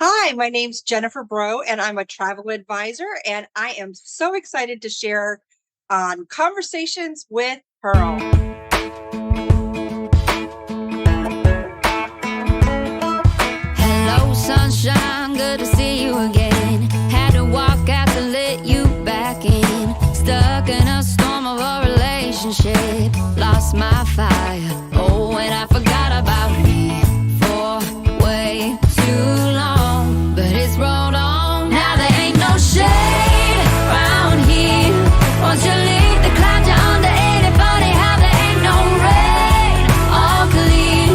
Hi, my name's Jenifer Breaux, and I'm a travel advisor, and I am so excited to share on Conversations with Pearl. Hello, sunshine, good to see you again. Had to walk out to let you back in. Stuck in a storm of a relationship. Lost my fire. Oh, and I forgot about me for way too long. But it's rolled on. Now there ain't no shade around here. Once you leave the clouds, you're under. Ain't it funny how there ain't no rain or clear?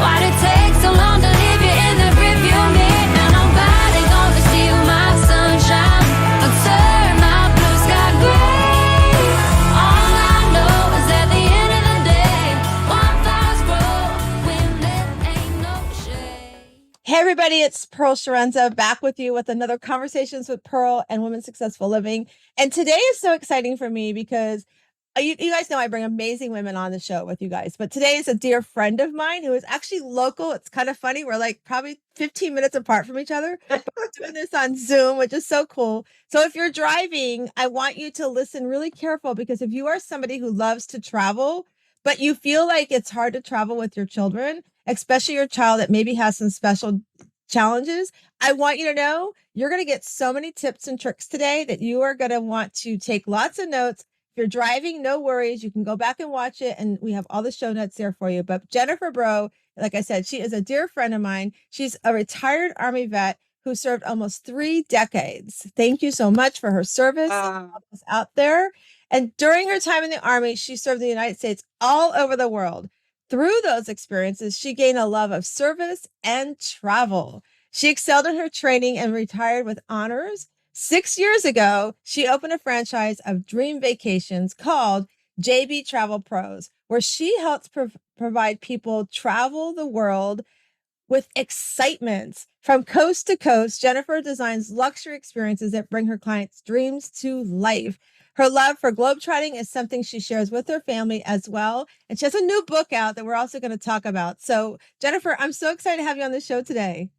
Why'd it take so long to leave you in the rearview mirror? Now nobody gonna steal my sunshine or turn my blue sky gray. All I know is at the end of the day, wildflowers grow when there ain't no shade. Hey everybody, it's Pearl Sharenza back with you with another Conversations with Pearl and Women Successful Living. And today is so exciting for me because you guys know I bring amazing women on the show with you guys. But today is a dear friend of mine who is actually local. It's kind of funny. We're like probably 15 minutes apart from each other, but we're doing this on Zoom, which is so cool. So if you're driving, I want you to listen really careful because if you are somebody who loves to travel, but you feel like it's hard to travel with your children, especially your child that maybe has some special challenges, I want you to know you're going to get so many tips and tricks today that you are going to want to take lots of notes. If you're driving, no worries. You can go back and watch it, and we have all the show notes there for you. But Jenifer Breaux, like I said, she is a dear friend of mine. She's a retired Army vet who served almost 3 decades. Thank you so much for her service out there. And during her time in the Army, she served the United States all over the world. Through those experiences, she gained a love of service and travel. She excelled in her training and retired with honors. 6 years ago, she opened a franchise of dream vacations called JB Travel Pros, where she helps provide people travel the world with excitement. From coast to coast, Jenifer designs luxury experiences that bring her clients' dreams to life. Her love for globetrotting is something she shares with her family as well. And she has a new book out that we're also going to talk about. So, Jenifer, I'm so excited to have you on the show today.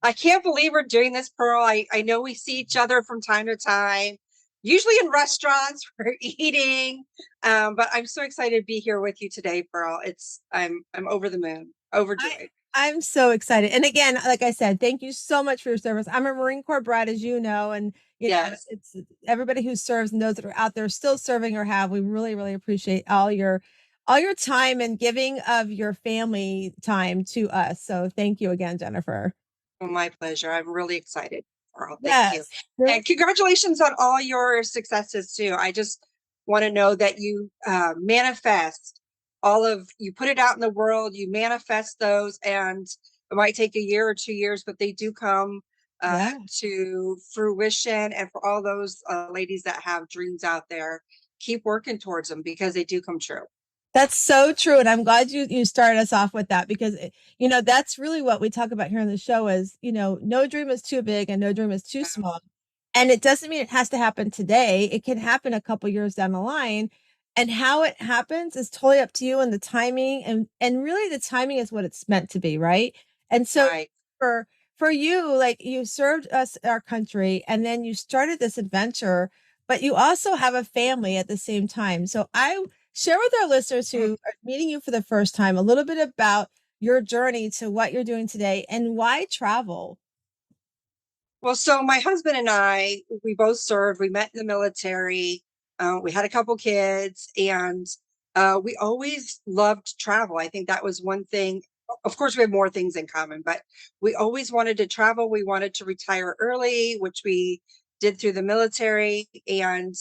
I can't believe we're doing this, Pearl. I know we see each other from time to time, usually in restaurants for eating. But I'm so excited to be here with you today, Pearl. I'm over the moon, overjoyed. I'm so excited. And again, like I said, thank you so much for your service. I'm a Marine Corps brat, as you know, and Yes. it's everybody who serves and those that are out there still serving or have. We really, really appreciate all your time and giving of your family time to us. So thank you again, Jenifer. Oh, my pleasure. I'm really excited, Pearl. Thank you. Yes. And congratulations on all your successes too. I just want to know that you manifest you put it out in the world, you manifest those, and it might take a year or 2 years, but they do come Yeah. to fruition. And for all those ladies that have dreams out there, keep working towards them because they do come true. That's so true. And I'm glad you started us off with that because, that's really what we talk about here on the show is, no dream is too big and no dream is too small. And it doesn't mean it has to happen today. It can happen a couple years down the line. And how it happens is totally up to you and the timing. And really the timing is what it's meant to be, right? And so Right. for you, like you served us our country and then you started this adventure, but you also have a family at the same time. So I share with our listeners who are meeting you for the first time a little bit about your journey to what you're doing today and why travel. Well, so my husband and I, we both served. We met in the military. We had a couple kids, and we always loved travel. I think that was one thing. Of course, we have more things in common, but we always wanted to travel. We wanted to retire early, which we did through the military. And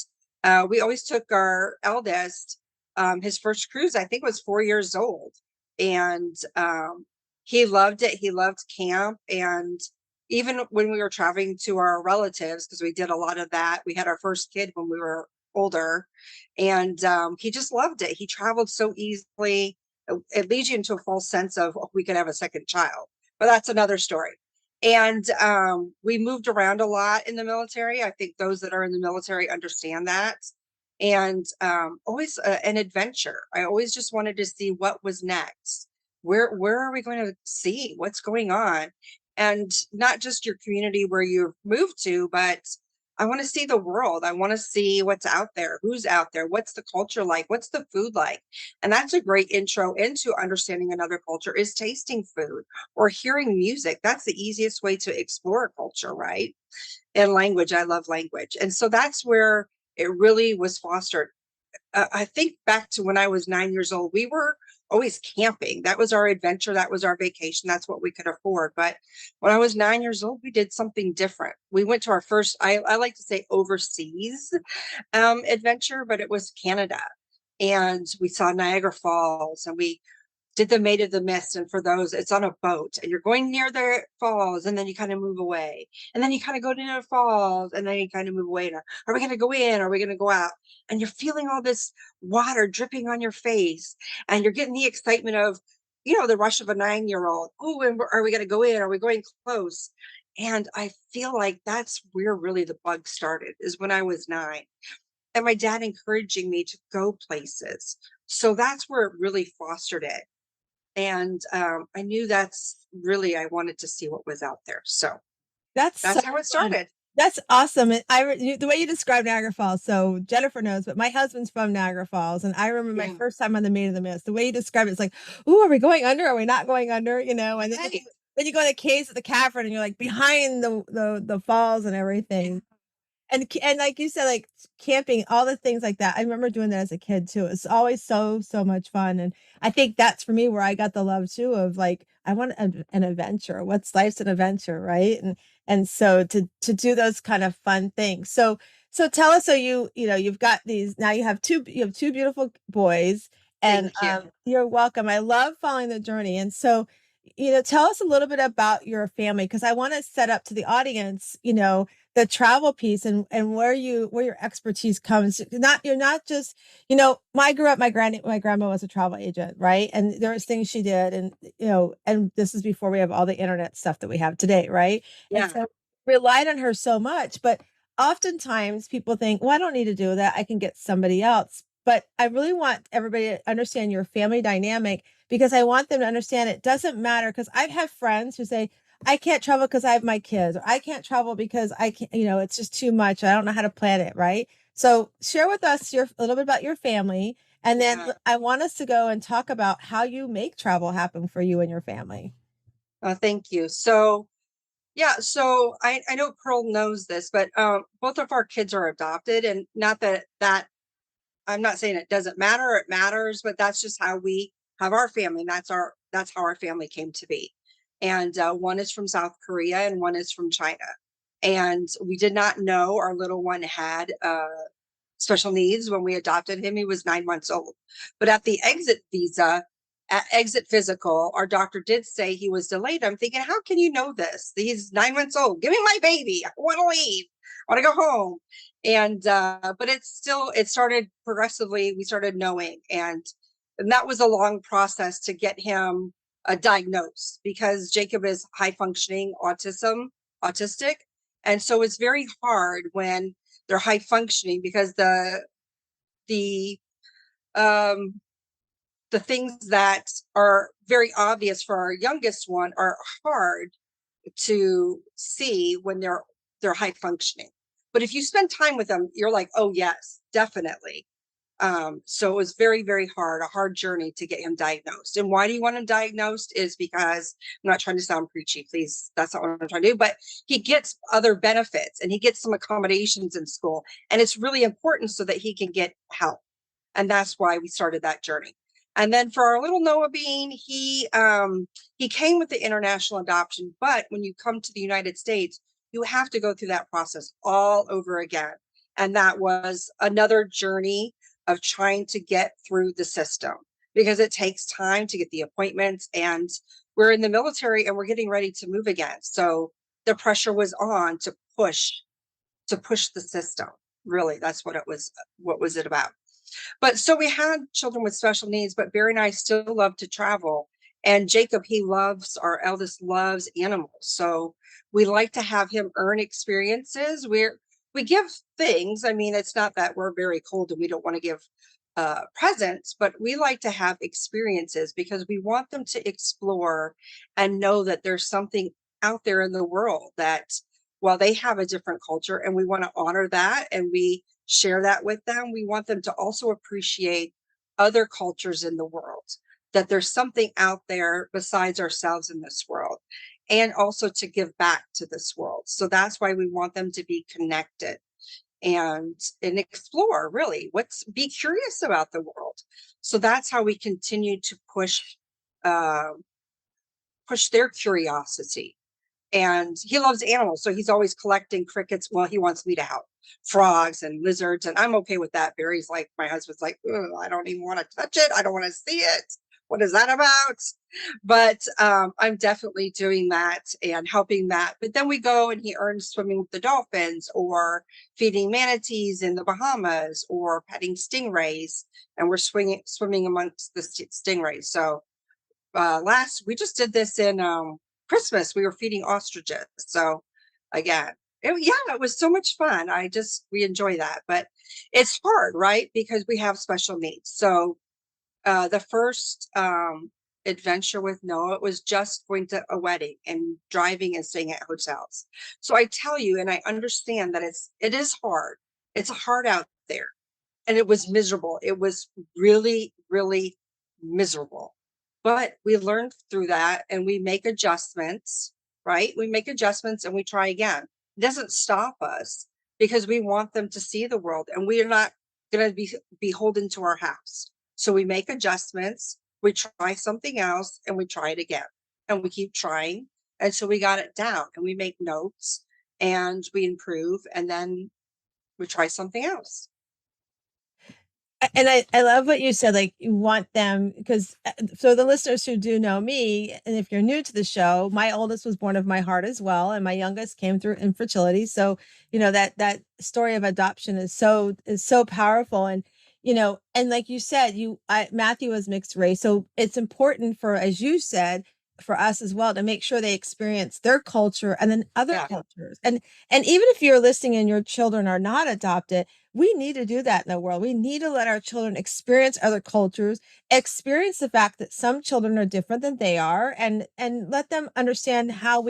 we always took our eldest, his first cruise, I think was 4 years old. And he loved it. He loved camp. And even when we were traveling to our relatives, because we did a lot of that, we had our first kid when we were older, and he just loved it. He traveled so easily. It leads you into a false sense of, oh, we could have a second child, but that's another story. And we moved around a lot in the military. I think those that are in the military understand that. And always an adventure. I always just wanted to see what was next. Where are we going to see what's going on? and not just your community where you've moved to, but I want to see the world. I want to see what's out there, who's out there, what's the culture like, what's the food like. And that's a great intro into understanding another culture is tasting food or hearing music. That's the easiest way to explore a culture, right? And language. I love language. And so that's where it really was fostered. I think back to when I was 9 years old, we were always camping. That was our adventure. That was our vacation. That's what we could afford. But when I was 9 years old, we did something different. We went to our first, I like to say overseas adventure, but it was Canada. And we saw Niagara Falls and we did the Maid of the Mist. And for those, it's on a boat and you're going near the falls and then you kind of move away. And then you kind of go near the falls and then you kind of move away. Are we going to go in? Are we going to go out? And you're feeling all this water dripping on your face and you're getting the excitement of, the rush of a 9-year-old. Oh, and are we going to go in? Are we going close? And I feel like that's where really the bug started is when I was 9 and my dad encouraging me to go places. So that's where it really fostered it. And I knew that's really, I wanted to see what was out there. So That's so that's how it fun. started. That's awesome. And the way you describe Niagara Falls, so Jennifer knows, but my husband's from Niagara Falls. And I remember my Yeah. first time on the Maid of the Mist. The way you describe it, it's like, ooh, are we going under? Are we not going under? And then, Right. then you go in the caves at the cavern and you're like behind the falls and everything. And like you said, like camping, all the things like that. I remember doing that as a kid too. It's always so much fun. And I think that's for me where I got the love too of like I want an adventure. What's life's an adventure, right? And so to do those kind of fun things. So tell us, so you've got these now, you have two beautiful boys, and Thank you. you're welcome. I love following the journey. And so tell us a little bit about your family, because I want to set up to the audience, the travel piece and where your expertise comes. You're not just, I grew up, my grandma was a travel agent, right? And there was things she did, and and this is before we have all the internet stuff that we have today, right? And Yeah. so relied on her so much. But oftentimes people think, well, I don't need to do that, I can get somebody else. But I really want everybody to understand your family dynamic, because I want them to understand it doesn't matter. Because I've had friends who say, I can't travel because I have my kids, or I can't travel because I can't, it's just too much. I don't know how to plan it, right? So share with us a little bit about your family. And then Yeah. I want us to go and talk about how you make travel happen for you and your family. Thank you. So, yeah, so I know Pearl knows this, but both of our kids are adopted, and not that I'm not saying it doesn't matter, it matters, but that's just how we have our family. And that's how our family came to be. And one is from South Korea and one is from China. And we did not know our little one had special needs when we adopted him. He was 9 months old. But at the exit physical, our doctor did say he was delayed. I'm thinking, how can you know this? He's 9 months old. Give me my baby. I want to leave. I want to go home. And but it started progressively. We started knowing, and that was a long process to get him diagnosed, because Jacob is high functioning autistic, and so it's very hard when they're high functioning, because the um the things that are very obvious for our youngest one are hard to see when they're high functioning. But if you spend time with them, you're like, oh yes, definitely. So it was very, very hard, a hard journey to get him diagnosed. And why do you want him diagnosed? Is because I'm not trying to sound preachy, please. That's not what I'm trying to do. But he gets other benefits and he gets some accommodations in school. And it's really important so that he can get help. And that's why we started that journey. And then for our little Noah Bean, he came with the international adoption, but when you come to the United States, you have to go through that process all over again. And that was another journey of trying to get through the system, because it takes time to get the appointments, and we're in the military and we're getting ready to move again. So the pressure was on to push the system. Really, that's what was it about. But so we had children with special needs, but Barry and I still love to travel. And Jacob, our eldest loves animals. So we like to have him earn experiences. We give things. I mean, it's not that we're very cold and we don't want to give presents, but we like to have experiences because we want them to explore and know that there's something out there in the world that while they have a different culture and we want to honor that and we share that with them, we want them to also appreciate other cultures in the world, that there's something out there besides ourselves in this world, and also to give back to this world. So that's why we want them to be connected and explore, really, what's be curious about the world. So that's how we continue to uh, push their curiosity. And he loves animals, so he's always collecting crickets. Well, he wants me to have frogs and lizards, and I'm okay with that. Barry's like, my husband's like, I don't even want to touch it. I don't want to see it. What is that about? But I'm definitely doing that and helping that. But then we go and he earns swimming with the dolphins or feeding manatees in the Bahamas or petting stingrays, and we're swimming amongst the stingrays. So last we just did this in Christmas. We were feeding ostriches. So again, yeah, it was so much fun. We enjoy that, but it's hard, right? Because we have special needs. So the first adventure with Noah, it was just going to a wedding and driving and staying at hotels. So I tell you, and I understand that it is hard. It's hard out there, and it was miserable. It was really, really miserable. But we learned through that and we make adjustments, right? We make adjustments and we try again. It doesn't stop us because we want them to see the world and we are not going to be beholden to our house. So we make adjustments, we try something else, and we try it again. And we keep trying. And so we got it down and we make notes and we improve and then we try something else. And I love what you said, like you want them because so the listeners who do know me, and if you're new to the show, my oldest was born of my heart as well, and my youngest came through infertility. So that story of adoption is so powerful, and and like you said, Matthew was mixed race, so it's important for, as you said, for us as well to make sure they experience their culture and then other cultures, and even if you're listening and your children are not adopted, we need to do that in the world. We need to let our children experience other cultures, experience the fact that some children are different than they are, and let them understand how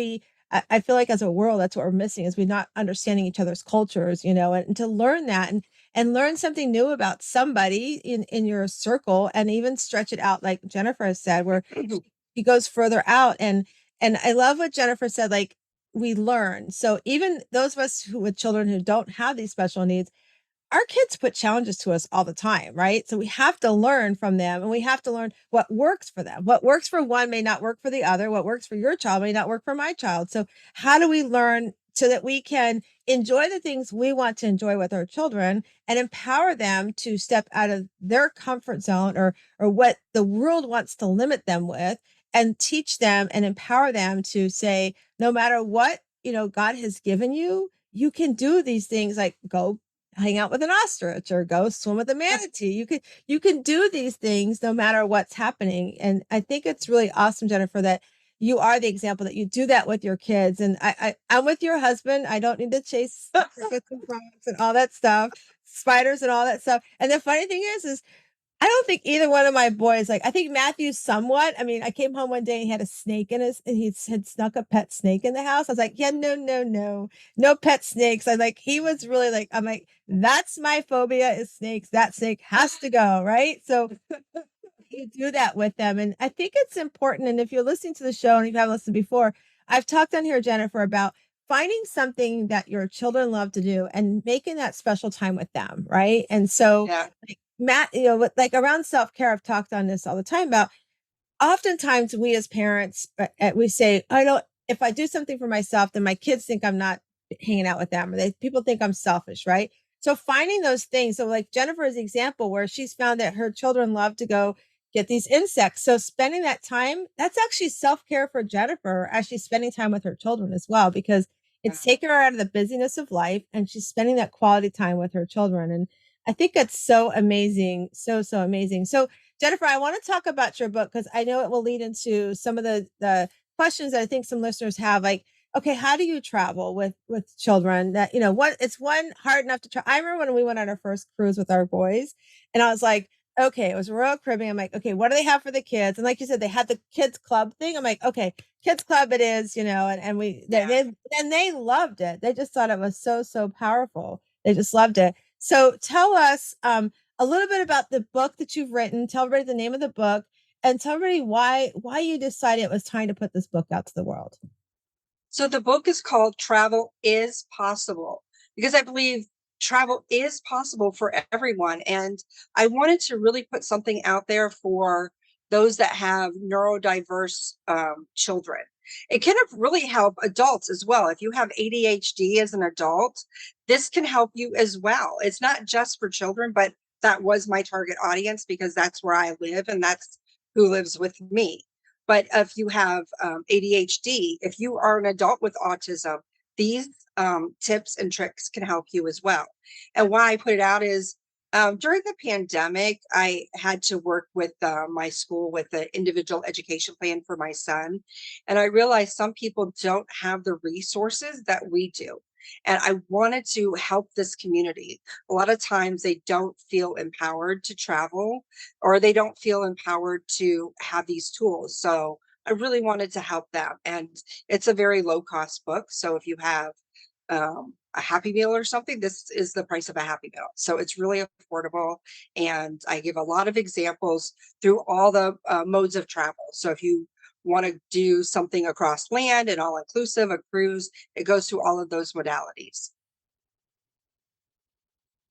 I feel like as a world, that's what we're missing is we're not understanding each other's cultures, and to learn that and learn something new about somebody in your circle and even stretch it out, like Jenifer has said, where he goes further out. And I love what Jenifer said, like we learn. So even those of us who with children who don't have these special needs, our kids put challenges to us all the time, right? So we have to learn from them and we have to learn what works for them. What works for one may not work for the other. What works for your child may not work for my child. So how do we learn so that we can enjoy the things we want to enjoy with our children and empower them to step out of their comfort zone or what the world wants to limit them with, and teach them and empower them to say, no matter what, God has given you, you can do these things, like go hang out with an ostrich or go swim with a manatee. You can do these things no matter what's happening. And I think it's really awesome, Jenifer, that you are the example that you do that with your kids. And I'm with your husband. I don't need to chase crickets and frogs and all that stuff, spiders and all that stuff. And the funny thing is I don't think either one of my boys, like, I think Matthew somewhat. I mean, I came home one day and he had a snake and he had snuck a pet snake in the house. I was like, yeah, no pet snakes. He was really like, I'm like, that's my phobia is snakes. That snake has to go. Right. So you do that with them. And I think it's important. And if you're listening to the show and you haven't listened before, I've talked on here, Jenifer, about finding something that your children love to do and making that special time with them. Right. And so, like, Matt, like around self-care, I've talked on this all the time about oftentimes we as parents, we say, if I do something for myself, then my kids think I'm not hanging out with them, or people think I'm selfish. Right. So finding those things. So like Jenifer's example, where she's found that her children love to go get these insects. So spending that time, that's actually self-care for Jenifer as she's spending time with her children as well, because it's taking her out of the busyness of life and she's spending that quality time with her children. And I think that's so amazing. So amazing. So Jenifer, I want to talk about your book because I know it will lead into some of the questions that I think some listeners have, like, okay, how do you travel with children that, what it's hard enough to try. I remember when we went on our first cruise with our boys and I was like, okay, it was Royal Caribbean. I'm like, okay, what do they have for the kids? And like you said, they had the kids club thing. I'm like, okay, kids club it is, and Yeah. they loved it. They just thought it was so, so powerful. They just loved it. So tell us a little bit about the book that you've written. Tell everybody the name of the book and tell everybody why you decided it was time to put this book out to the world. So the book is called Travel is Possible because I believe travel is possible for everyone. And I wanted to really put something out there for those that have neurodiverse children. It can really help adults as well. If you have ADHD as an adult, this can help you as well. It's not just for children, but that was my target audience because that's where I live and that's who lives with me. But if you have ADHD, if you are an adult with autism, these tips and tricks can help you as well. And why I put it out is during the pandemic, I had to work with my school with the individual education plan for my son. And I realized some people don't have the resources that we do. And I wanted to help this community. A lot of times they don't feel empowered to travel or they don't feel empowered to have these tools. So I really wanted to help them. And it's a very low cost book. So if you have a Happy Meal or something, this is the price of a Happy Meal. So it's really affordable. And I give a lot of examples through all the modes of travel. So if you want to do something across land and all inclusive, a cruise, it goes through all of those modalities.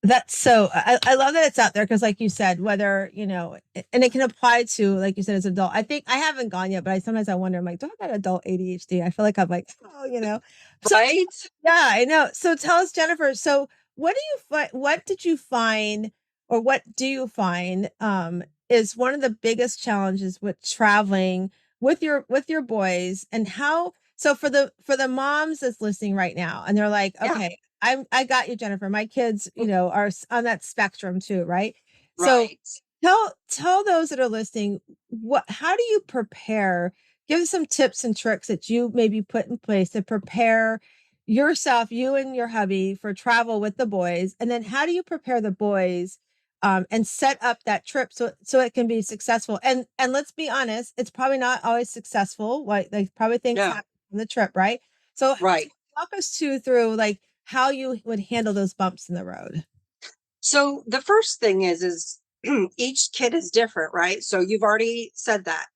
That's so I love that it's out there because like you said, whether, and it can apply to, like you said, as an adult. I think I haven't gone yet, but sometimes I wonder, I'm like, do I got adult ADHD? I feel like I'm like, oh. So Right? yeah, I know. So tell us, Jenifer, so what did you find or what do you find is one of the biggest challenges with traveling with your boys and how so for the moms that's listening right now and they're like, Yeah. okay, I got you, Jenifer. My kids, are on that spectrum too, right? So Right. tell those that are listening how do you prepare? Give us some tips and tricks that you maybe put in place to prepare yourself, you and your hubby for travel with the boys. And then how do you prepare the boys and set up that trip so it can be successful? And let's be honest, it's probably not always successful. Like probably things Yeah. happen on the trip, right? So Right. walk us through like how you would handle those bumps in the road. So the first thing is each kid is different, right? So you've already said that.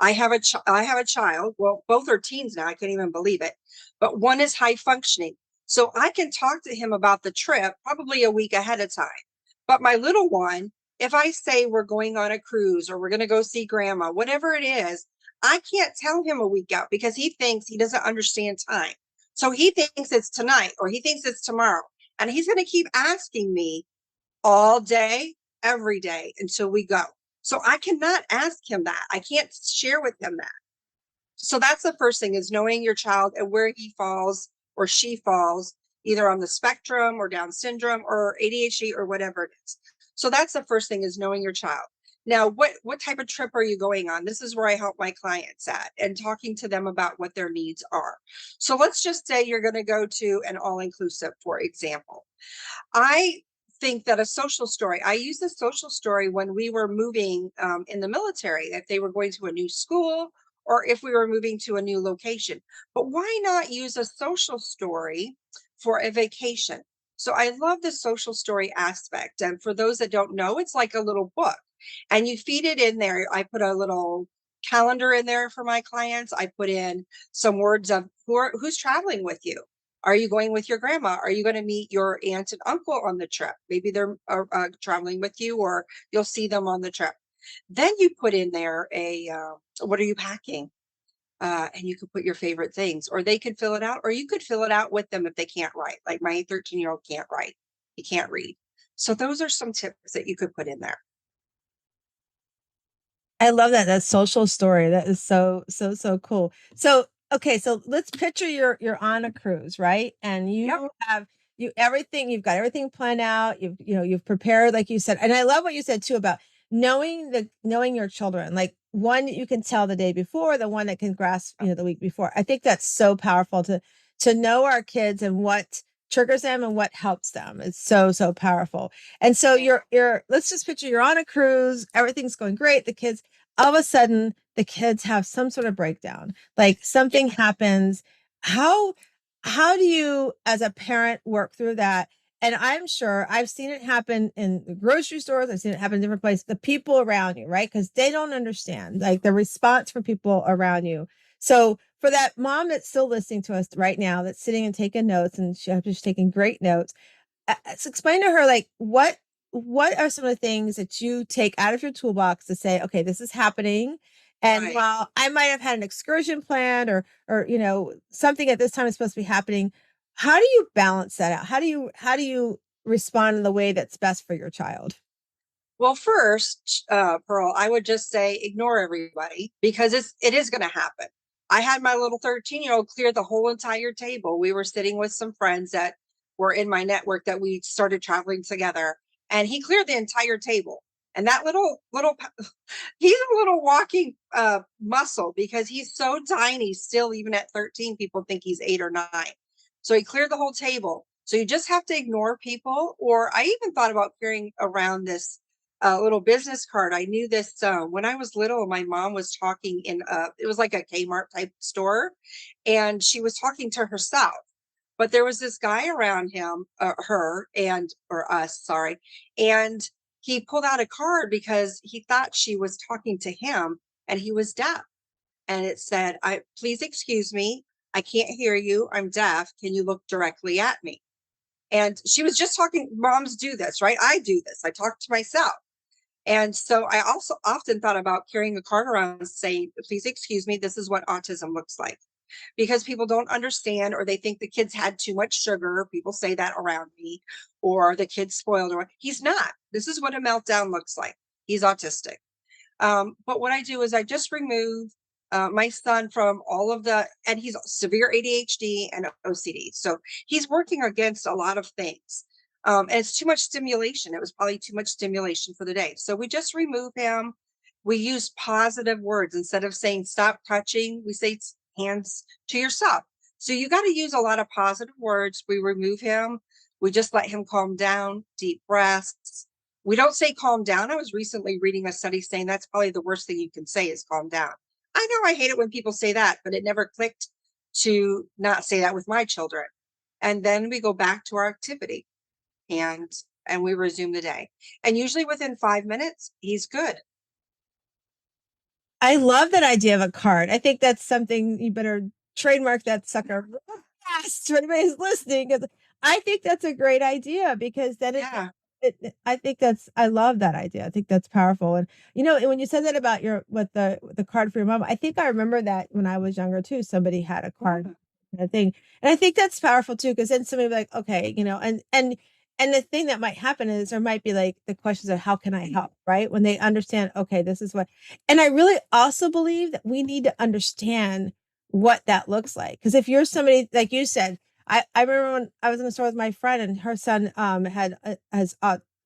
I have a child. Well, both are teens now. I can't even believe it. But one is high functioning. So I can talk to him about the trip probably a week ahead of time. But my little one, if I say we're going on a cruise or we're going to go see grandma, whatever it is, I can't tell him a week out because he thinks he doesn't understand time. So he thinks it's tonight or he thinks it's tomorrow. And he's going to keep asking me all day, every day until we go. So I cannot ask him that. I can't share with him that. So that's the first thing is knowing your child and where he falls or she falls, either on the spectrum or Down syndrome or ADHD or whatever it is. So that's the first thing is knowing your child. Now, what type of trip are you going on? This is where I help my clients at and talking to them about what their needs are. So let's just say you're going to go to an all-inclusive, for example. I think that a social story, I used a social story when we were moving in the military, if they were going to a new school or if we were moving to a new location. But why not use a social story for a vacation? So I love the social story aspect. And for those that don't know, it's like a little book and you feed it in there. I put a little calendar in there for my clients. I put in some words of who's traveling with you. Are you going with your grandma? Are you going to meet your aunt and uncle on the trip? Maybe they're traveling with you, or you'll see them on the trip. Then you put in there what are you packing? And you could put your favorite things, or they could fill it out, or you could fill it out with them if they can't write. Like my 13-year-old can't write, he can't read. So those are some tips that you could put in there. I love that. That social story. That is so, so, so cool. So, okay. So let's picture you're on a cruise, right? And Yep. you've got everything planned out. You've prepared, like you said. And I love what you said too about knowing your children, like one you can tell the day before, the one that can grasp, the week before. I think that's so powerful to know our kids and what triggers them and what helps them. It's so, so powerful. And so you're let's just picture you're on a cruise, everything's going great. The kids, all of a sudden, the kids have some sort of breakdown. Like Yeah. something happens. How how do you as a parent work through that? And I'm sure I've seen it happen in the grocery stores. I've seen it happen in different places. The people around you, right? Because they don't understand like the response from people around you. So for that mom that's still listening to us right now, that's sitting and taking notes, and she's taking great notes, so explain to her like what are some of the things that you take out of your toolbox to say, okay, this is happening. And Right. while I might have had an excursion planned or something at this time is supposed to be happening, how do you balance that out? How do you respond in the way that's best for your child? Well, first, Pearl, I would just say ignore everybody because it is going to happen. I had my little 13-year-old clear the whole entire table. We were sitting with some friends that were in my network that we started traveling together, and he cleared the entire table. And that little he's a little walking muscle because he's so tiny still. Even at 13, people think he's 8 or 9. So he cleared the whole table. So you just have to ignore people. Or I even thought about carrying around this little business card. I knew this when I was little. My mom was talking in it was like a Kmart type store, and she was talking to herself. But there was this guy around him, her, and or us, sorry, and he pulled out a card because he thought she was talking to him, and he was deaf. And it said, "I please excuse me, I can't hear you. I'm deaf. Can you look directly at me?" And she was just talking. Moms do this, right? I do this. I talk to myself. And so I also often thought about carrying a card around saying, "Please excuse me, this is what autism looks like." Because people don't understand, or they think the kids had too much sugar. People say that around me, or the kid's spoiled, or he's not. This is what a meltdown looks like. He's autistic. But what I do is I just remove my son from all of and he's severe ADHD and OCD. So he's working against a lot of things. And it's too much stimulation. It was probably too much stimulation for the day. So we just remove him. We use positive words instead of saying stop touching. We say hands to yourself. So you got to use a lot of positive words. We remove him. We just let him calm down, deep breaths. We don't say calm down. I was recently reading a study saying that's probably the worst thing you can say is calm down. I know I hate it when people say that, but it never clicked to not say that with my children. And then we go back to our activity and we resume the day. And usually within 5 minutes, he's good. I love that idea of a card. I think that's something you better trademark that sucker real fast when anybody's listening. 'Cause I think that's a great idea because then Yeah. I think I love that idea. I think that's powerful. And when you said that about your with the card for your mom, I think I remember that when I was younger too. Somebody had a card, I think, and I think that's powerful too because then somebody will be like, okay, and the thing that might happen is there might be like the questions of how can I help, right? When they understand, okay, this is what, and I really also believe that we need to understand what that looks like. Because if you're somebody like you said, I remember when I was in the store with my friend and her son had has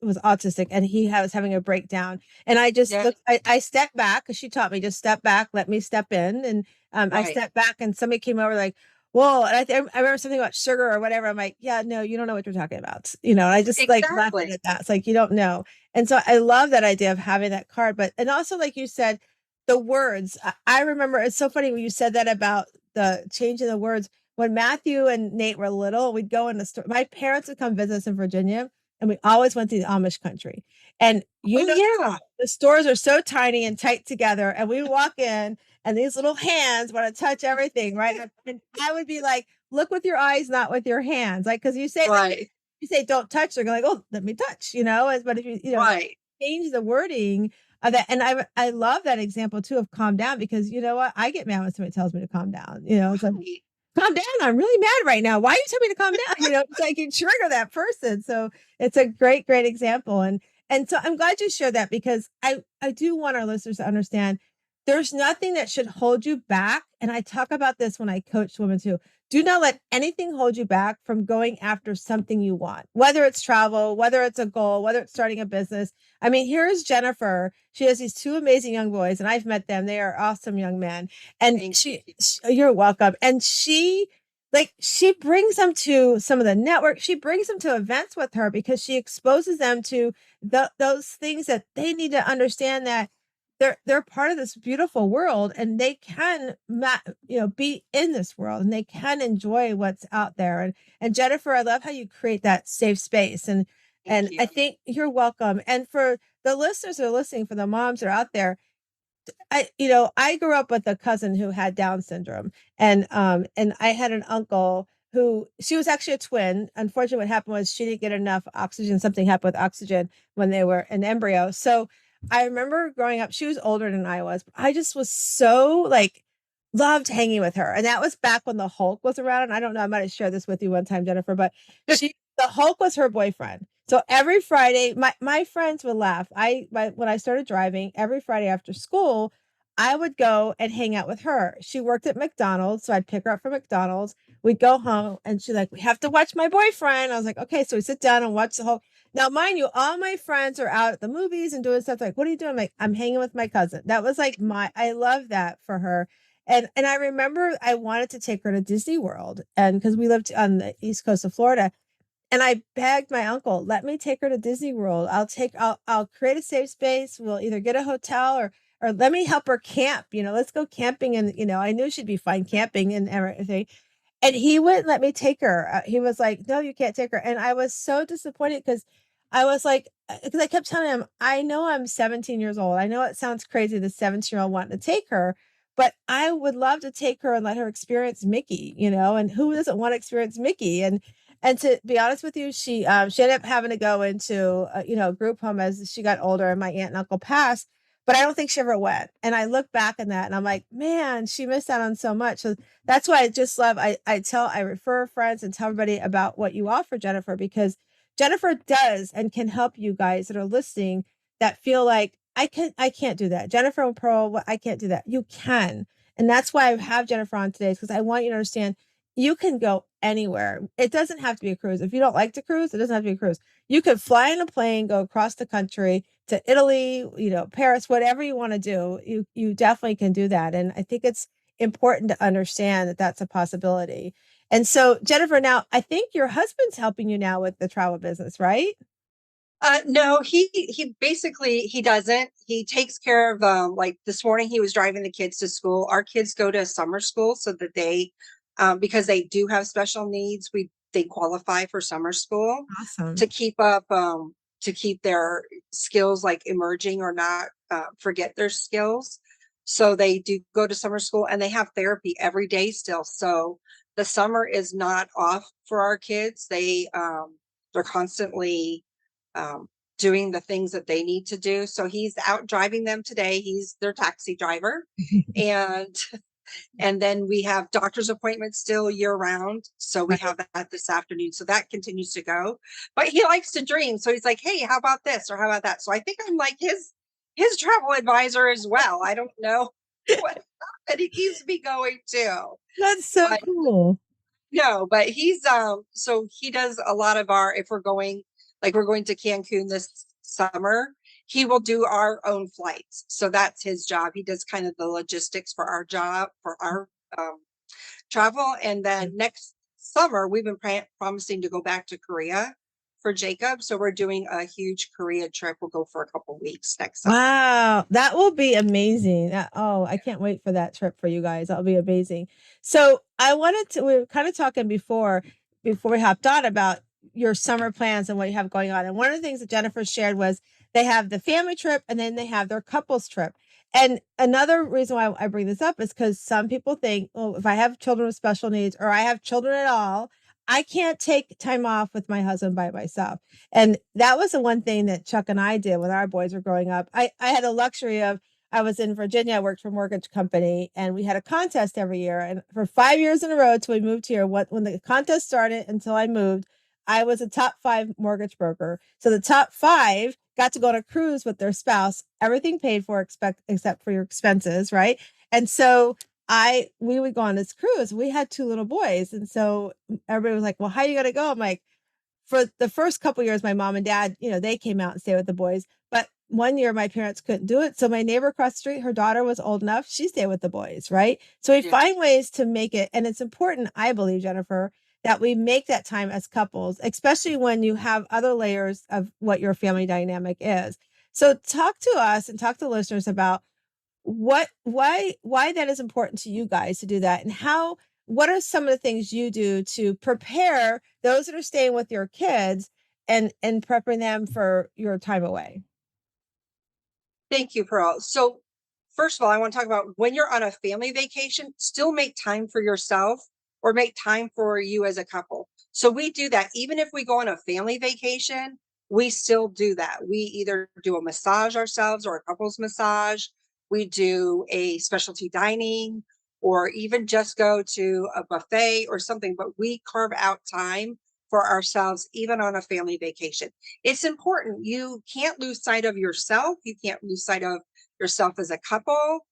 was autistic and he was having a breakdown, and I just Yeah. looked. I stepped back because she taught me just step back, let me step in, and I Right. stepped back and somebody came over like. Whoa, and I remember something about sugar or whatever. I'm like, yeah, no, you don't know what you're talking about. I just like laughed Exactly. at that. It's like you don't know. And so I love that idea of having that card. But and also like you said, the words. I remember it's so funny when you said that about the changing the words. When Matthew and Nate were little, we'd go in the store. My parents would come visit us in Virginia, and we always went to the Amish country. And Oh yeah. the stores are so tiny and tight together, and we walk in, and these little hands want to touch everything, right? And I would be like, "Look with your eyes, not with your hands," like because Right. you say don't touch, they're going like, "Oh, let me touch," But if Right. change the wording of that, and I love that example too of calm down because you know what, I get mad when somebody tells me to calm down. It's like Right. calm down. I'm really mad right now. Why are you telling me to calm down? It's like you trigger that person. So it's a great, great example. And so I'm glad you shared that because I do want our listeners to understand there's nothing that should hold you back. And I talk about this when I coach women too. Do not let anything hold you back from going after something you want, whether it's travel, whether it's a goal, whether it's starting a business. I mean, here's Jenifer. She has these two amazing young boys, and I've met them. They are awesome young men. And Thank you. you're welcome. And she like she brings them to some of the network. She brings them to events with her because she exposes them to those things that they need to understand, that they're part of this beautiful world, and they can be in this world, and they can enjoy what's out there. And Jenifer, I love how you create that safe space. And Thank you. I think you're welcome. And for the listeners who are listening, for the moms that are out there, I grew up with a cousin who had Down syndrome, and I had an uncle who, she was actually a twin. Unfortunately, what happened was she didn't get enough oxygen. Something happened with oxygen when they were an embryo. So I remember growing up, she was older than I was. But I just was so like loved hanging with her. And that was back when the Hulk was around. And I don't know, I might have shared this with you one time, Jenifer, but the Hulk was her boyfriend. So every Friday, my friends would laugh. When I started driving, every Friday after school, I would go and hang out with her. She worked at McDonald's, so I'd pick her up from McDonald's. We'd go home, and she's like, "We have to watch my boyfriend." I was like, "Okay." So we sit down and watch the whole. Now, mind you, all my friends are out at the movies and doing stuff. Like, what are you doing? I'm like, I'm hanging with my cousin. That was like I love that for her. And I remember I wanted to take her to Disney World, and because we lived on the east coast of Florida, and I begged my uncle, let me take her to Disney World. I'll create a safe space. We'll either get a hotel, or let me help her camp. Let's go camping. And, I knew she'd be fine camping and everything. And he wouldn't let me take her. He was like, no, you can't take her. And I was so disappointed because I was like, because I kept telling him, I know I'm 17 years old. I know it sounds crazy, the 17-year-old wanting to take her, but I would love to take her and let her experience Mickey, and who doesn't want to experience Mickey? And to be honest with you, she ended up having to go into a group home as she got older, and my aunt and uncle passed. But I don't think she ever went. And I look back on that, and I'm like, man, she missed out on so much. So that's why I just love. I refer friends and tell everybody about what you offer, Jenifer, because Jenifer does and can help you guys that are listening that feel like I can't do that. Jenifer and Pearl, I can't do that. You can. And that's why I have Jenifer on today, because I want you to understand you can go anywhere. It doesn't have to be a cruise. If you don't like to cruise, it doesn't have to be a cruise. You could fly in a plane, go across the country to Italy, Paris, whatever you want to do. You definitely can do that. And I think it's important to understand that that's a possibility. And so, Jenifer, now I think your husband's helping you now with the travel business, right? No, he basically he doesn't. He takes care of like this morning he was driving the kids to school. Our kids go to summer school so that they because they do have special needs, they qualify for summer school Awesome. to keep up to keep their skills like emerging or not forget their skills. So they do go to summer school and they have therapy every day still. So the summer is not off for our kids. They're constantly doing the things that they need to do. So he's out driving them today. He's their taxi driver. And and then we have doctor's appointments still year round. So we Right. have that this afternoon. So that continues to go. But he likes to dream. So he's like, hey, how about this or how about that? So I think I'm like his travel advisor as well. I don't know what and he keeps me going too. That's so But cool. no, but he's so he does a lot of our if we're going like we're going to Cancun this summer, he will do our own flights. So that's his job. He does kind of the logistics for our job for our travel. And then next summer, we've been promising to go back to Korea for Jacob. So we're doing a huge Korea trip. We'll go for a couple weeks next summer. Wow, that will be amazing. I can't wait for that trip for you guys. That'll be amazing. So I wanted to, we were kind of talking before we hopped on about your summer plans and what you have going on. And one of the things that Jenifer shared was they have the family trip and then they have their couples trip. And another reason why I bring this up is because some people think, oh, if I have children with special needs or I have children at all, I can't take time off with my husband by myself. And that was the one thing that Chuck and I did when our boys were growing up. I had a luxury of, I was in Virginia, I worked for a mortgage company, and we had a contest every year. And for 5 years in a row till we moved here, when the contest started until I moved, I was a top 5 mortgage broker. So the top 5 got to go on a cruise with their spouse, everything paid for except for your expenses, right? And so we would go on this cruise. We had 2 little boys. And so everybody was like, well, how are you gonna go? I'm like, for the first couple years, my mom and dad, they came out and stayed with the boys. But one year my parents couldn't do it. So my neighbor across the street, her daughter was old enough, she stayed with the boys, right? So we find ways to make it, and it's important, I believe, Jenifer, that we make that time as couples, especially when you have other layers of what your family dynamic is. So talk to us and talk to listeners about why that is important to you guys to do that, and what are some of the things you do to prepare those that are staying with your kids and prepping them for your time away. Thank you, Pearl. So, first of all, I want to talk about when you're on a family vacation, still make time for yourself or make time for you as a couple. So, we do that. Even if we go on a family vacation, we still do that. We either do a massage ourselves or a couples massage, we do a specialty dining, or even just go to a buffet or something, but we carve out time for ourselves, even on a family vacation. It's important. You can't lose sight of yourself. You can't lose sight of yourself as a couple.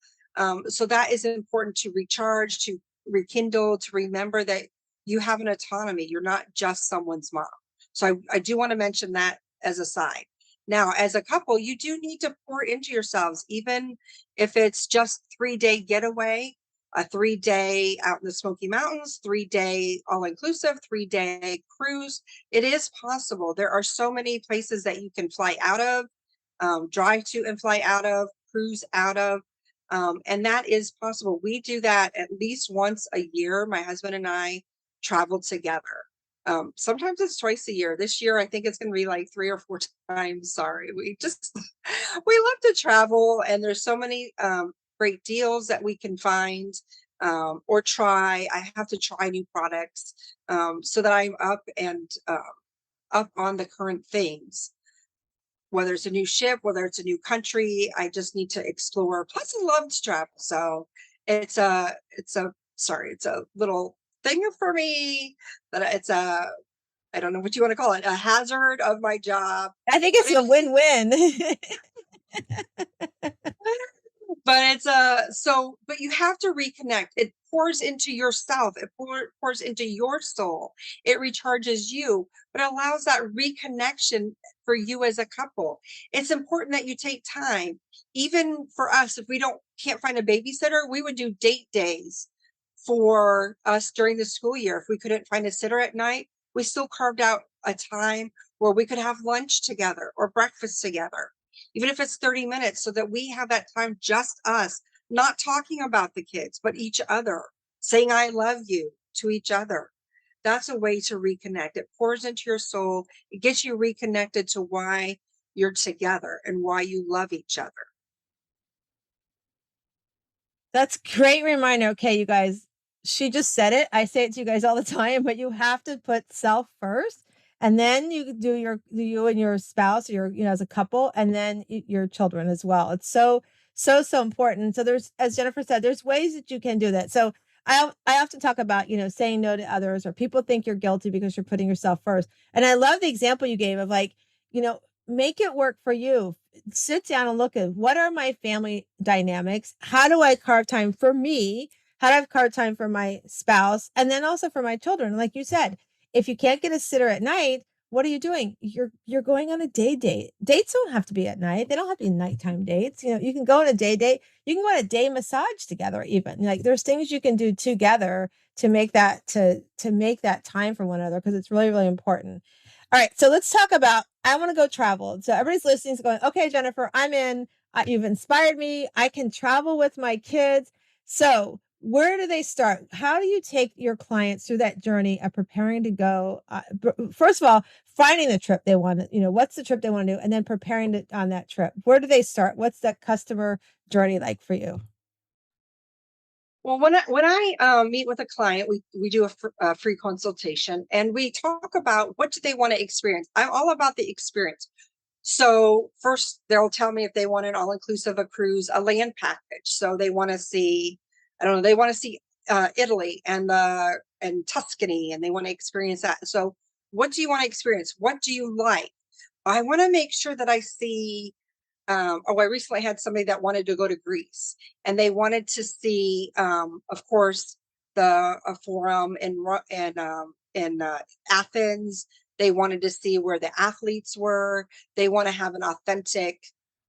So that is important to recharge, to rekindle, to remember that you have an autonomy. You're not just someone's mom. So I do want to mention that as a side. Now, as a couple, you do need to pour into yourselves, even if it's just 3-day getaway, a 3-day out in the Smoky Mountains, 3-day all inclusive, 3-day cruise. It is possible. There are so many places that you can fly out of, drive to and fly out of, cruise out of. And that is possible. We do that at least once a year. My husband and I travel together. Sometimes it's twice a year. This year, I think it's going to be like 3 or 4 times. Sorry. We love to travel, and there's so many great deals that we can find or try. I have to try new products so that I'm up on the current things. Whether it's a new ship, whether it's a new country, I just need to explore. Plus, I love to travel, so it's a little thing for me. That it's a I don't know what you want to call it, a hazard of my job. I think it's a win-win. But it's but you have to reconnect. It pours into yourself, it pours into your soul, it recharges you, but allows that reconnection for you as a couple. It's important that you take time. Even for us, if we can't find a babysitter, we would do date days for us during the school year. If we couldn't find a sitter at night, we still carved out a time where we could have lunch together or breakfast together, even if it's 30 minutes, so that we have that time, just us, not talking about the kids, but each other, saying, I love you to each other. That's a way to reconnect. It pours into your soul. It gets you reconnected to why you're together and why you love each other. That's great reminder. Okay, you guys, she just said it. I say it to you guys all the time, but you have to put self first, and then you do you and your spouse, or your, as a couple, and then your children as well. It's so important. So there's, as Jenifer said, there's ways that you can do that. So I often talk about, saying no to others, or people think you're guilty because you're putting yourself first. And I love the example you gave of, like, make it work for you. Sit down and look at, what are my family dynamics? How do I carve time for me? How do I carve time for my spouse? And then also for my children. Like you said, if you can't get a sitter at night, what are you doing? You're going on a day date. Dates don't have to be at night. They don't have to be nighttime dates. You can go on a day date. You can go on a day massage together even. Like, there's things you can do together to make that make that time for one another, because it's really, really important. All right, so let's talk about, I want to go travel. So everybody's listening is going, okay, Jenifer, I'm in. You've inspired me. I can travel with my kids. So where do they start? How do you take your clients through that journey of preparing to go? First of all, finding the trip they want, what's the trip they want to do, and then preparing on that trip. Where do they start? What's that customer journey like for you? Well, when I meet with a client, we do a free consultation, and we talk about what do they want to experience. I'm all about the experience. So first, they'll tell me if they want an all-inclusive, a cruise, a land package. So they want to see, I don't know, they want to see Italy and Tuscany, and they want to experience that. So what do you want to experience? What do you like? I want to make sure that I see. I recently had somebody that wanted to go to Greece, and they wanted to see, of course, the forum in Athens. They wanted to see where the athletes were. They want to have an authentic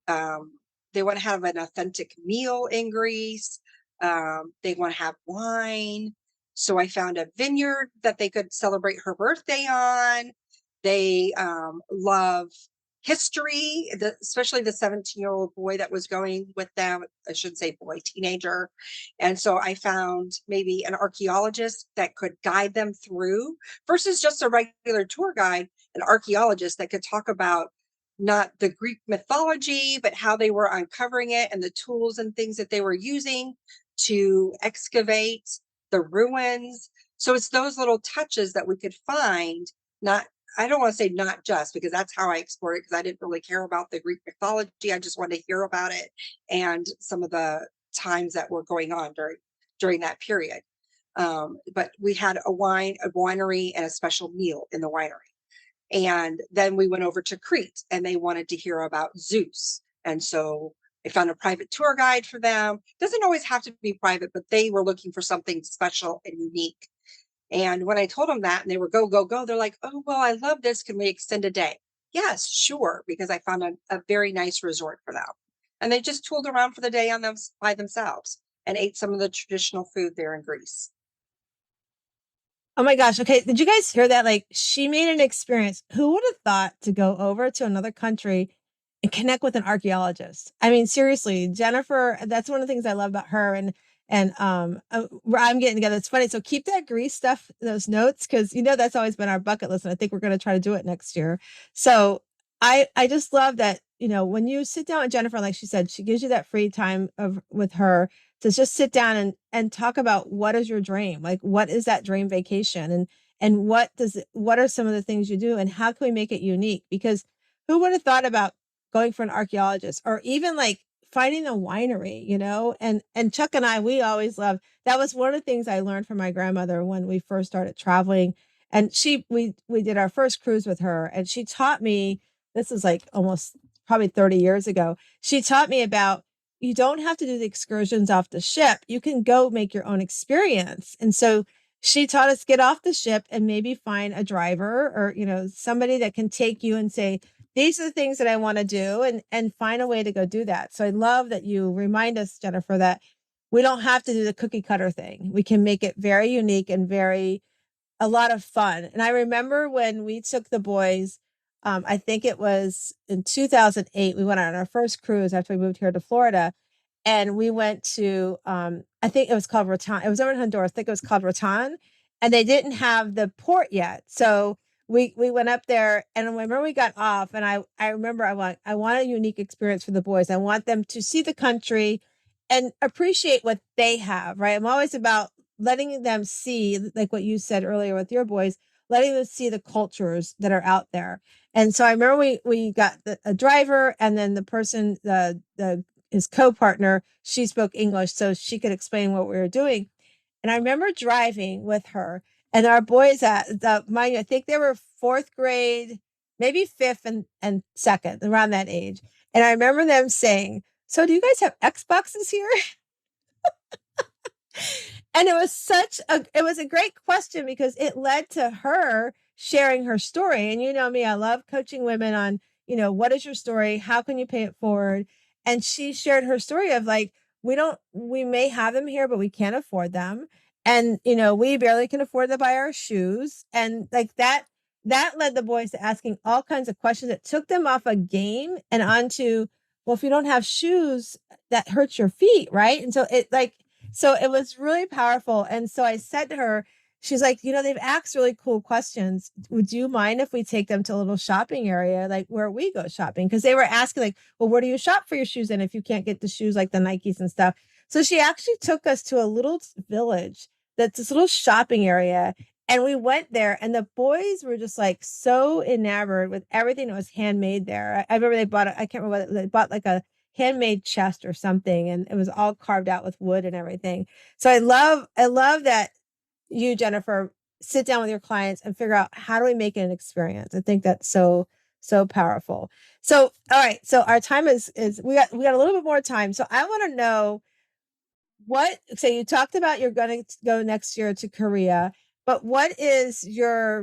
They want to have an authentic meal in Greece. They want to have wine. So I found a vineyard that they could celebrate her birthday on. They love history, especially the 17-year-old boy that was going with them. I should say boy, teenager. And so I found maybe an archaeologist that could guide them through versus just a regular tour guide, an archaeologist that could talk about not the Greek mythology, but how they were uncovering it and the tools and things that they were using to excavate the ruins. So it's those little touches that we could find, not, I don't want to say not just because that's how I explored it, because I didn't really care about the Greek mythology. I just wanted to hear about it and some of the times that were going on during that period. But we had a winery and a special meal in the winery. And then we went over to Crete and they wanted to hear about Zeus. And so I found a private tour guide for them. Doesn't always have to be private, but they were looking for something special and unique. And when I told them that and they were go, go, go, they're like, oh, well, I love this. Can we extend a day? Yes, sure. Because I found a very nice resort for them. And they just tooled around for the day on them by themselves and ate some of the traditional food there in Greece. Oh my gosh. Okay. Did you guys hear that? Like, she made an experience. Who would have thought to go over to another country and connect with an archaeologist? I mean, seriously, Jenifer, that's one of the things I love about her. And I'm getting together. It's funny. So keep that Greece stuff, those notes, because that's always been our bucket list. And I think we're going to try to do it next year. So I just love that, when you sit down with Jenifer, like she said, she gives you that free time with her to just sit down and talk about what is your dream, like what is that dream vacation, and what are some of the things you do, and how can we make it unique? Because who would have thought about going for an archaeologist, or even like finding a winery, and Chuck and we always loved, that was one of the things I learned from my grandmother when we first started traveling. And we did our first cruise with her, and she taught me, this is like almost probably 30 years ago, she taught me about, you don't have to do the excursions off the ship. You can go make your own experience. And so she taught us, get off the ship and maybe find a driver, or, somebody that can take you and say, these are the things that I want to do, and find a way to go do that. So I love that you remind us, Jenifer, that we don't have to do the cookie cutter thing. We can make it very unique and a lot of fun. And I remember when we took the boys, I think it was in 2008, we went on our first cruise after we moved here to Florida. And we went to, I think it was called Raton. It was over in Honduras. I think it was called Raton. And they didn't have the port yet. So we went up there, and I remember we got off, and I remember I want a unique experience for the boys. I want them to see the country and appreciate what they have, right? I'm always about letting them see, like what you said earlier with your boys, letting them see the cultures that are out there. And so I remember we got a driver, and then the person, his co-partner, she spoke English, so she could explain what we were doing. And I remember driving with her, and our boys mind you, I think they were fourth grade, maybe fifth and second, around that age. And I remember them saying, so do you guys have Xboxes here? And it was a great question, because it led to her sharing her story. And you know me, I love coaching women on, what is your story? How can you pay it forward? And she shared her story of like, we may have them here, but we can't afford them. And, we barely can afford to buy our shoes. And like that led the boys to asking all kinds of questions that took them off a game and onto, well, if you don't have shoes, that hurts your feet. Right. And so it was really powerful. And so I said to her, she's like, they've asked really cool questions. Would you mind if we take them to a little shopping area, like where we go shopping? Because they were asking like, well, where do you shop for your shoes? And if you can't get the shoes, like the Nikes and stuff. So she actually took us to a little village that's this little shopping area. And we went there, and the boys were just like so enamored with everything that was handmade there. I remember they bought, I can't remember, they bought like a handmade chest or something, and it was all carved out with wood and everything. So I love that you, Jenifer, sit down with your clients and figure out, how do we make it an experience? I think that's so powerful. So all right, so our time is we got a little bit more time. So I want to know, so you talked about you're going to go next year to Korea, but what's a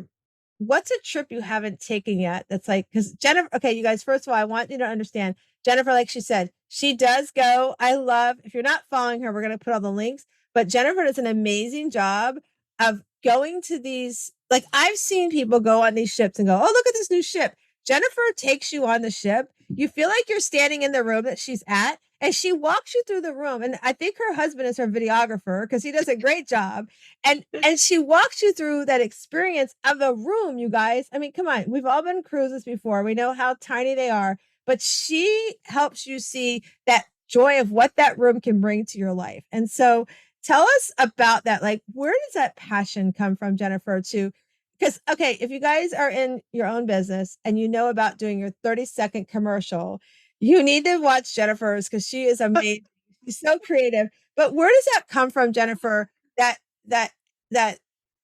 trip you haven't taken yet? That's like, because Jenifer, okay, you guys, first of all, I want you to understand, Jenifer, like she said, she does go. I love, if you're not following her, we're going to put all the links, but Jenifer does an amazing job of going to these. Like, I've seen people go on these ships and go, oh, look at this new ship. Jenifer takes you on the ship. You feel like you're standing in the room that she's at, and she walks you through the room. And I think her husband is her videographer because he does a great job. And she walks you through that experience of the room, you guys. I mean, come on, we've all been cruises before. We know how tiny they are, but she helps you see that joy of what that room can bring to your life. And so tell us about that. Like, where does that passion come from, Jenifer, to because okay, if you guys are in your own business and you know about doing your 30-second commercial, you need to watch Jenifer's because she is amazing. She's so creative. But where does that come from, Jenifer? That that that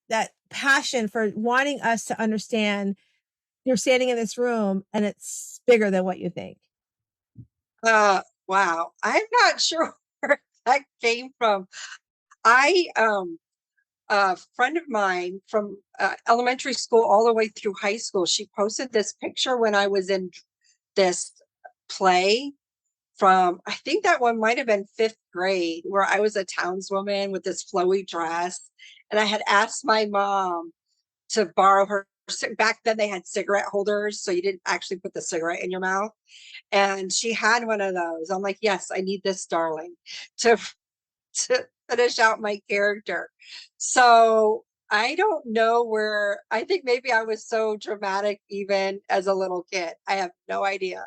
that passion for wanting us to understand you're standing in this room and it's bigger than what you think. Wow. I'm not sure where that came from. I a friend of mine from elementary school all the way through high school, she posted this picture when I was in this play from, I think that one might have been fifth grade, where I was a townswoman with this flowy dress. And I had asked my mom to borrow her. Back then, they had cigarette holders, so you didn't actually put the cigarette in your mouth. And she had one of those. I'm like, yes, I need this, darling, to to finish out my character. So I don't know where, I think maybe I was so dramatic even as a little kid. I have no idea.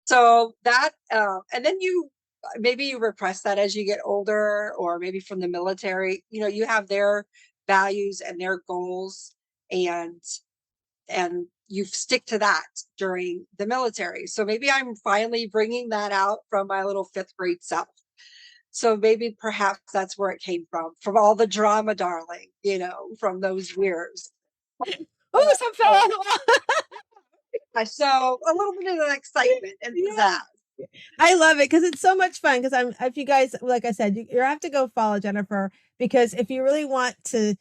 So that, and then you maybe you repress that as you get older, or maybe from the military, you have their values and their goals, and you stick to that during the military. So maybe I'm finally bringing that out from my little fifth grade self. So maybe perhaps that's where it came from all the drama, darling, from those years. Oh, some fell off the wall. So a little bit of the excitement and Yeah. that. I love it because it's so much fun. Because if you guys, like I said, you have to go follow Jenifer because if you really want to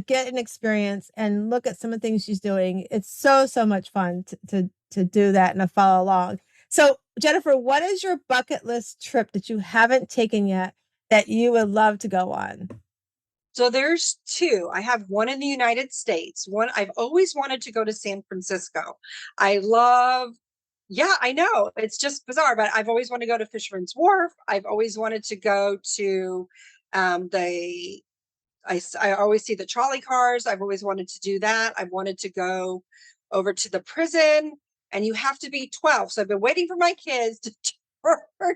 get an experience and look at some of the things she's doing, it's so much fun to do that and to follow along. So, Jenifer, what is your bucket list trip that you haven't taken yet that you would love to go on? So there's two. I have one in the United States. One, I've always wanted to go to San Francisco. I love, yeah, I know it's just bizarre, but I've always wanted to go to Fisherman's Wharf. I've always wanted to go to the, I always see the trolley cars. I've always wanted to do that. I've wanted to go over to the prison, and you have to be 12. So I've been waiting for my kids to turn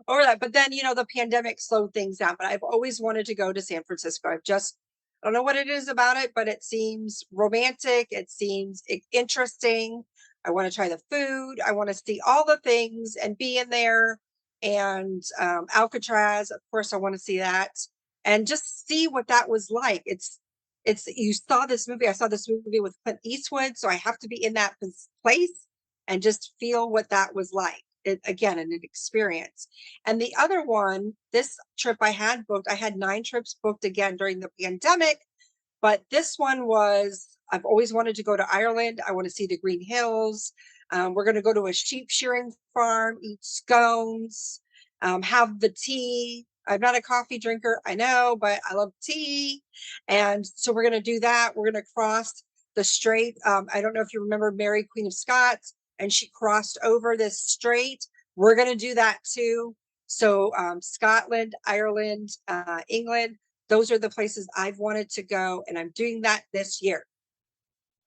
over that. But then, the pandemic slowed things down. But I've always wanted to go to San Francisco. I don't know what it is about it, but it seems romantic. It seems interesting. I want to try the food. I want to see all the things and be in there. And Alcatraz, of course, I want to see that and just see what that was like. You saw this movie. I saw this movie with Clint Eastwood, so I have to be in that place and just feel what that was like. Again, an experience. And the other one, this trip I had booked, I had 9 trips booked again during the pandemic, but this one was, I've always wanted to go to Ireland. I want to see the Green Hills. We're going to go to a sheep shearing farm, eat scones, have the tea. I'm not a coffee drinker, I know, but I love tea. And so we're going to do that. We're going to cross the strait. I don't know if you remember Mary, Queen of Scots, and she crossed over this strait. We're going to do that too. So Scotland, Ireland, England, those are the places I've wanted to go, and I'm doing that this year.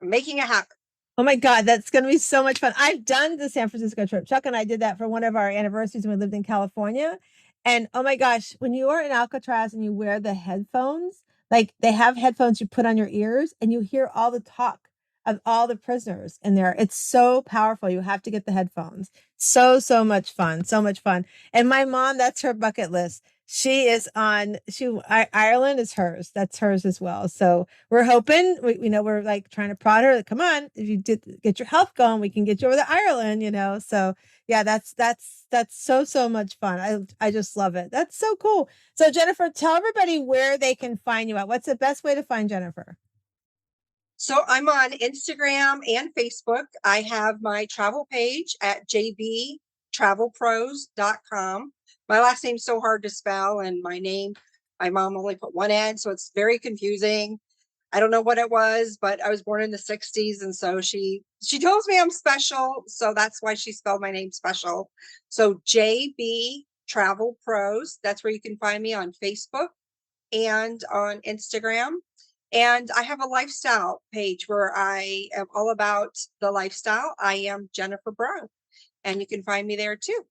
I'm making it happen. Oh my God, that's going to be so much fun. I've done the San Francisco trip. Chuck and I did that for one of our anniversaries when we lived in California. And oh my gosh, when you are in Alcatraz and you wear the headphones, like they have headphones you put on your ears and you hear all the talk of all the prisoners in there. It's so powerful. You have to get the headphones. So much fun. So much fun. And my mom, that's her bucket list. She is on, Ireland is hers. That's hers as well. So we're hoping, we're like trying to prod her. Come on, if you did get your health going, we can get you over to Ireland, So yeah, that's so much fun. I just love it. That's so cool. So Jenifer, tell everybody where they can find you at. What's the best way to find Jenifer? So I'm on Instagram and Facebook. I have my travel page at JB travelpros.com. My last name's so hard to spell, and my mom only put one N, so it's very confusing. I don't know what it was, but I was born in the 60s, and so she tells me I'm special, so that's why she spelled my name special. So JB Travel Pros, that's where you can find me on Facebook and on Instagram. And I have a lifestyle page where I am all about the lifestyle. I am Jenifer Breaux, and you can find me there too.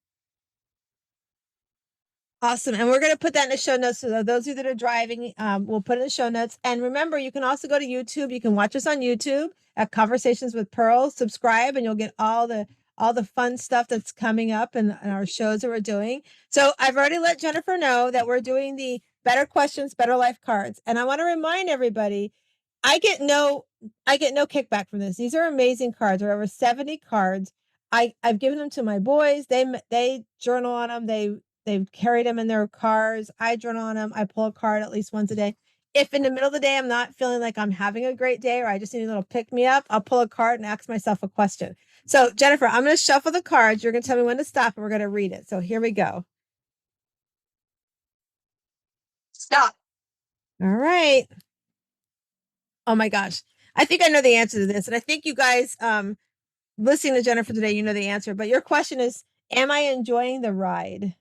Awesome. And we're going to put that in the show notes. So those of you that are driving, we'll put it in the show notes. And remember, you can also go to YouTube. You can watch us on YouTube at Conversations with Pearl. Subscribe and you'll get all the fun stuff that's coming up and our shows that we're doing. So I've already let Jenifer know that we're doing the Better Questions, Better Life cards. And I want to remind everybody, I get no kickback from this. These are amazing cards. There are over 70 cards. I've given them to my boys. They journal on them. They've carried them in their cars. I journal on them. I pull a card at least once a day. If in the middle of the day I'm not feeling like I'm having a great day or I just need a little pick me up, I'll pull a card and ask myself a question. So Jenifer, I'm going to shuffle the cards. You're going to tell me when to stop and we're going to read it. So here we go. Stop. All right. Oh my gosh. I think I know the answer to this. And I think you guys listening to Jenifer today, you know the answer. But your question is, am I enjoying the ride?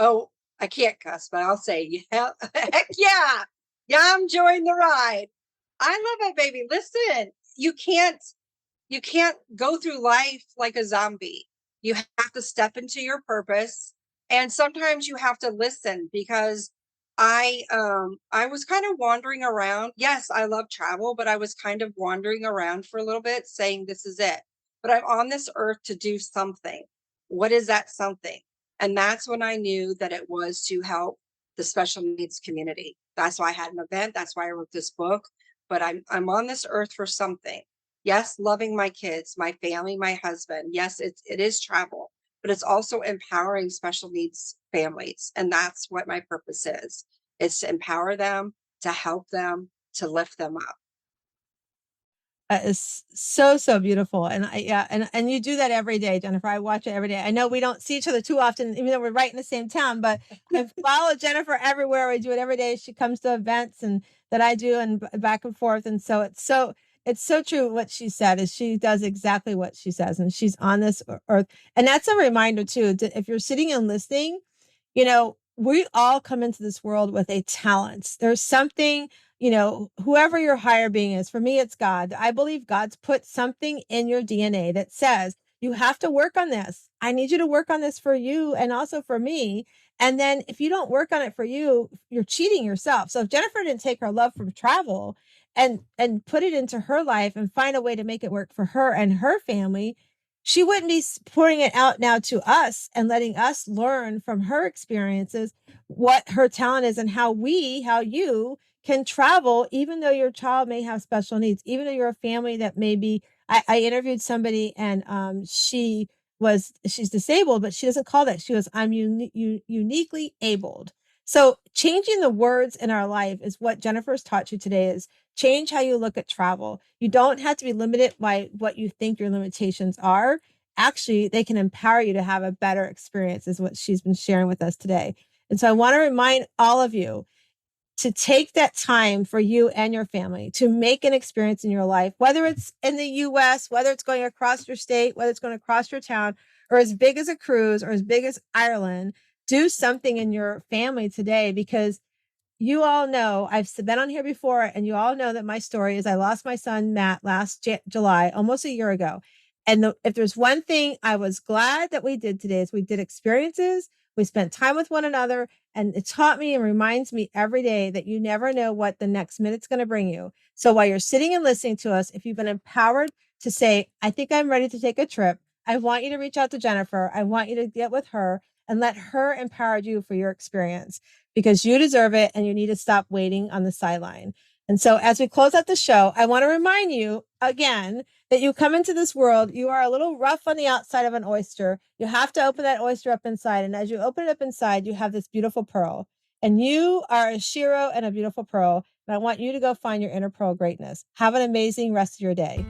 Oh, I can't cuss, but I'll say, yeah, heck yeah. Yeah, I'm enjoying the ride. I love it, baby. Listen, you can't go through life like a zombie. You have to step into your purpose. And sometimes you have to listen because I was kind of wandering around. Yes, I love travel, but I was kind of wandering around for a little bit saying this is it. But I'm on this earth to do something. What is that something? And that's when I knew that it was to help the special needs community. That's why I had an event. That's why I wrote this book. But I'm on this earth for something. Yes, loving my kids, my family, my husband. Yes, it is travel, but it's also empowering special needs families. And that's what my purpose is. It's to empower them, to help them, to lift them up. Is so beautiful. And and you do that every day, Jenifer. I watch it every day. I know we don't see each other too often, even though we're right in the same town, but I follow Jenifer everywhere. We do it every day. She comes to events and that I do and back and forth. And so it's so true what she said is she does exactly what she says and she's on this earth. And that's a reminder too, if you're sitting and listening, we all come into this world with a talent. There's something, whoever your higher being is, for me, it's God. I believe God's put something in your DNA that says, you have to work on this. I need you to work on this for you and also for me. And then if you don't work on it for you, you're cheating yourself. So if Jenifer didn't take her love from travel and put it into her life and find a way to make it work for her and her family, she wouldn't be pouring it out now to us and letting us learn from her experiences what her talent is and how you can travel, even though your child may have special needs, even though you're a family that maybe I interviewed somebody and she's disabled, but she doesn't call that. She goes, I'm uniquely abled. So changing the words in our life is what Jenifer's taught you today is change how you look at travel. You don't have to be limited by what you think your limitations are. Actually, they can empower you to have a better experience is what she's been sharing with us today. And so I want to remind all of you to take that time for you and your family to make an experience in your life, whether it's in the US, whether it's going across your state, whether it's going across your town, or as big as a cruise or as big as Ireland. Do something in your family today because you all know I've been on here before and you all know that my story is I lost my son, Matt, last July, almost a year ago. And if there's one thing I was glad that we did today is we did experiences. We spent time with one another and it taught me and reminds me every day that you never know what the next minute's going to bring you. So while you're sitting and listening to us, if you've been empowered to say, I think I'm ready to take a trip, I want you to reach out to Jenifer. I want you to get with her and let her empower you for your experience because you deserve it and you need to stop waiting on the sideline. And so as we close out the show, I want to remind you again that you come into this world, you are a little rough on the outside of an oyster. You have to open that oyster up inside. And as you open it up inside, you have this beautiful pearl. And you are a shiro and a beautiful pearl. And I want you to go find your inner pearl greatness. Have an amazing rest of your day.